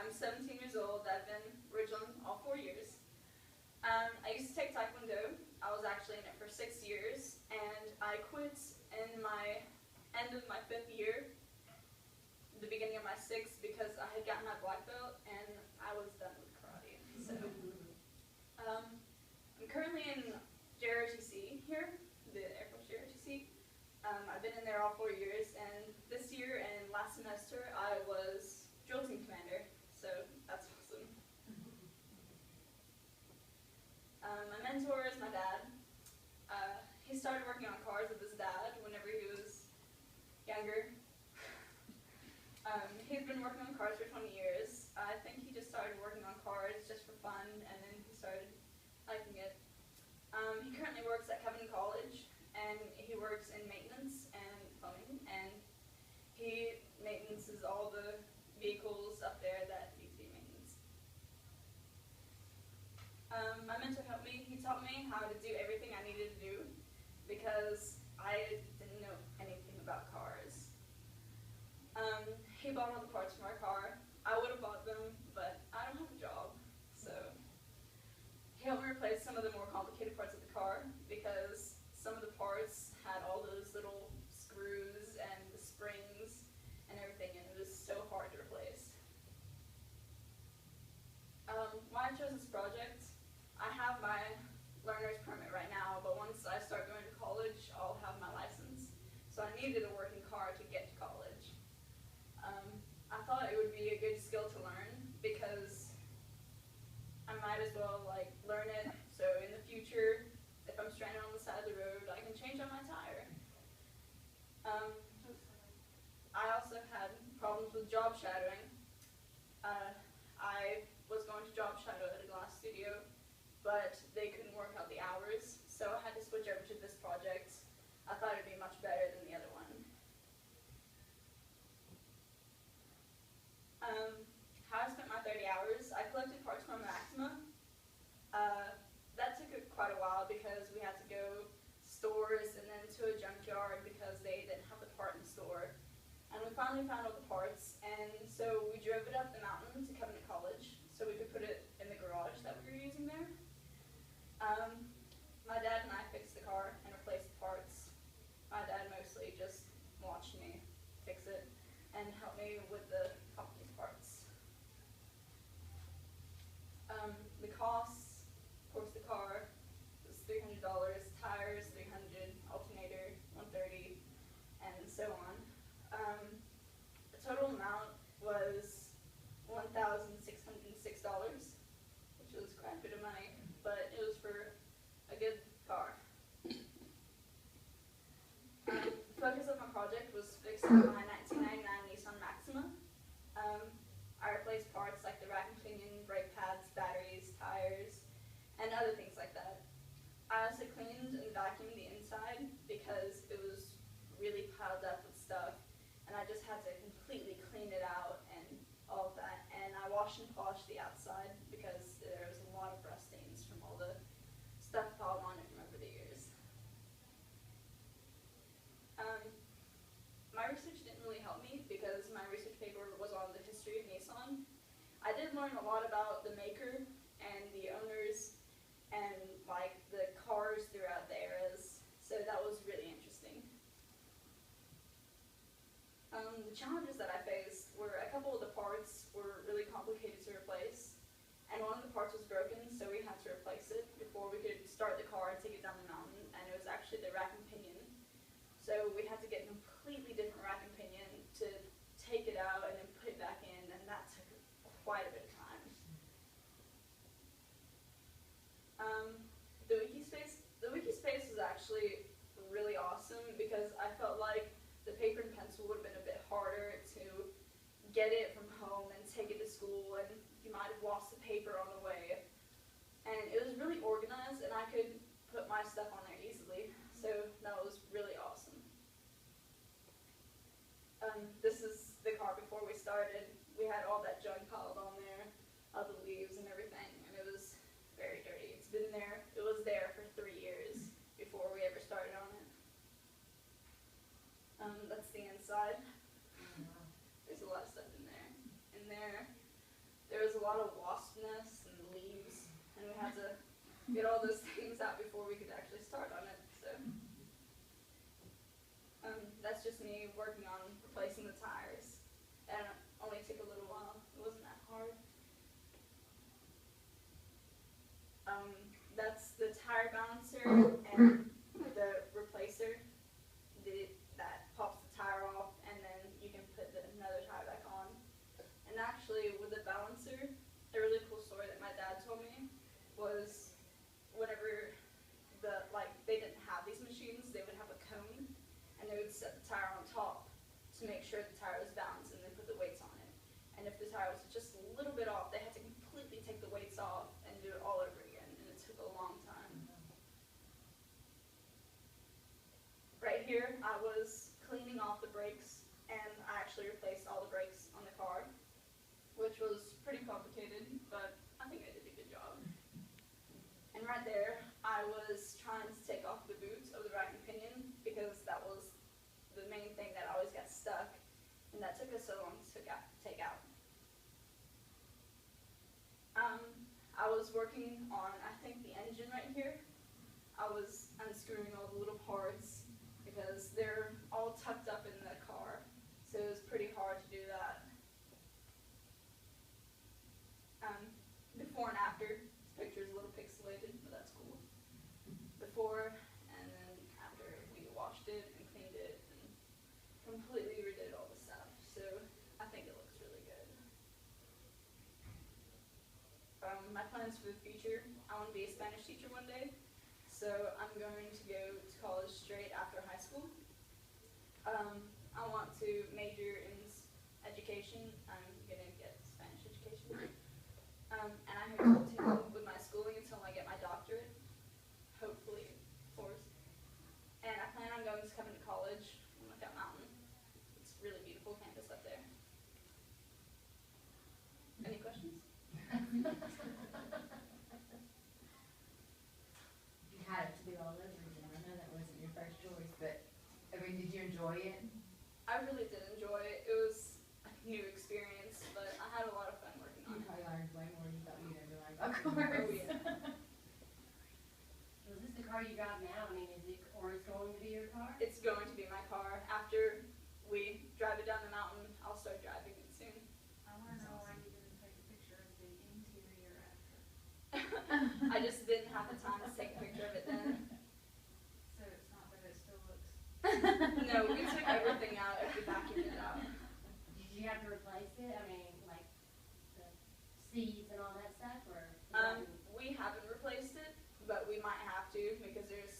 I'm 17 years old. I've been Ridgeland all 4 years. I used to take Taekwondo. I was actually in it for 6 years, and I quit in my end of my 5th year, the beginning of my 6th, because I had gotten my black belt and I was done with karate. So I'm currently in JROTC here, the Air Force JROTC. I've been in there all 4 years, and this year and last semester I was drill team commander, so that's awesome. My mentor is my dad. He started working on cars with his dad whenever he was younger. He's been working on cars for 20 years. I think he just started working on cars just for fun, and then he started liking it. He currently works at Covenant College, and he works in maintenance and plumbing, and he maintenances all the vehicles up there that need to be maintenance. My mentor helped me. He taught me how to do everything I needed to do because I didn't know anything about cars. He bought all the parts for my car. I would have bought them, but I don't have a job, so he helped me replace some of the more complicated parts of the car because some of the parts had all those little screws and the springs and everything, and it was so hard to replace. Why I chose this project, I have my learner's permit right now, but once I start going to college, I'll have my license. So I needed a working car to get to college. I thought it would be a good skill to learn because I might as well learn it, so in the future, if I'm stranded on the side of the road, I can change out my tire. I also had problems with job shadowing. I was going to job shadow at a glass studio, but they couldn't work out the hours, so I had to switch over to this project. I thought it would be much better than the other one. How I spent my 30 hours, I collected parts from Maxima. That took quite a while because we had to go to stores and then to a junkyard because they didn't have the part in the store. And we finally found all the parts, and so we drove it up the mountain to Covenant College so we could put it in the garage that we were using there. My dad and I fixed the car and replaced the parts. My dad mostly just watched me fix it and helped me with the company's parts. The costs, of course, the car was $300, tires $300, alternator $130, and so on. The total amount was $1,606, which was quite a bit of money, but it was for a good car. The focus of my project was fixing my 1999 Nissan Maxima. I replaced parts like the rack and pinion, brake pads, batteries, tires, and other things like that. I also cleaned and vacuumed the inside because it was really piled up with stuff, and I just had to completely clean it out and all of that. And I washed and polished the outside because there was a lot of rust stains from all the stuff piled on it from over the years. My research didn't really help me because my research paper was on the history of Nissan. I did learn a lot about the maker and the owners and the cars throughout the eras, so that was really interesting. The challenges that I faced were a couple of the parts were really complicated to replace, and one of the parts was broken, so we had to replace it before we could start the car and take it down the mountain, and it was actually the rack and pinion. So we had to get a completely different rack and pinion to take it out and then put it back in, and that took quite a bit of time. The Wikispace was actually really awesome because I felt like the paper and pencil would have been a bit harder to get it from home and take it to school, and you might have lost the paper on the way. And it was really organized, and I could put my stuff on there easily, so that was really awesome. This is the car before we started. We had all that junk piled on there, all the leaves and everything, and it was very dirty. It's been there, it was there for 3 years before we ever started on it. That's the inside. There's a lot of stuff in there. there was a lot of wasp nests and leaves, and we had to get all those things out before we could actually start on it. So that's just me working on replacing the tires, and it only took a little while. It wasn't that hard. That's the tire balancer and the replacer that pops the tire off, and then you can put another tire back on. And actually, with the balancer, a really cool story that my dad told me was whenever they didn't have these machines, they would have a cone, and they would set the tire on top to make sure the tire was balanced, and then put the weights on it. And if the tire was just a little bit off, they had to completely take the weights off and do it all over again, and it took a long time. Right here, I was cleaning off the brakes, and I actually replaced all the brakes on the car, which was pretty complicated, but I think I did a good job. And right there, I was trying to take off the boots of the rack and pinion, because that was the main thing that always got stuck, and that took us so long to take out. I was working on, I think, the engine right here. I was unscrewing all the little parts because they're all tucked up in the car, so it was pretty hard to do that. Before and after, this picture is a little pixelated, but that's cool. Before and then after, we washed it and cleaned it and completely redid all the stuff, so I think it looks really good. My plans for the future, I want to be a Spanish teacher one day, so I'm going to go to college straight after high school. I want to major in education. I'm going to get Spanish education. And I hope to continue with my schooling until I get my doctorate, hopefully, of course. And I plan on going to Covenant College on Lookout Mountain. It's a really beautiful campus up there. Any questions? You had it to do all over again. I know that wasn't your first choice, but I mean, did you enjoy it? I really did enjoy it. It was a new experience, but I had a lot of fun working on You it. probably learned way more than you thought you'd ever learn, of course. Oh, yeah. So is this the car you got now? I mean, is it, or it's going to be your car? It's going to be my car. After we drive it down the mountain, I'll start driving it soon. I want to know why you didn't take a picture of the interior after. I just didn't have the time to take a picture of it then. So it's not that it still looks. No, we took everything out if we vacuumed it out. Did you have to replace it? I mean, like the seats and all that stuff, or? We haven't replaced it, but we might have to because there's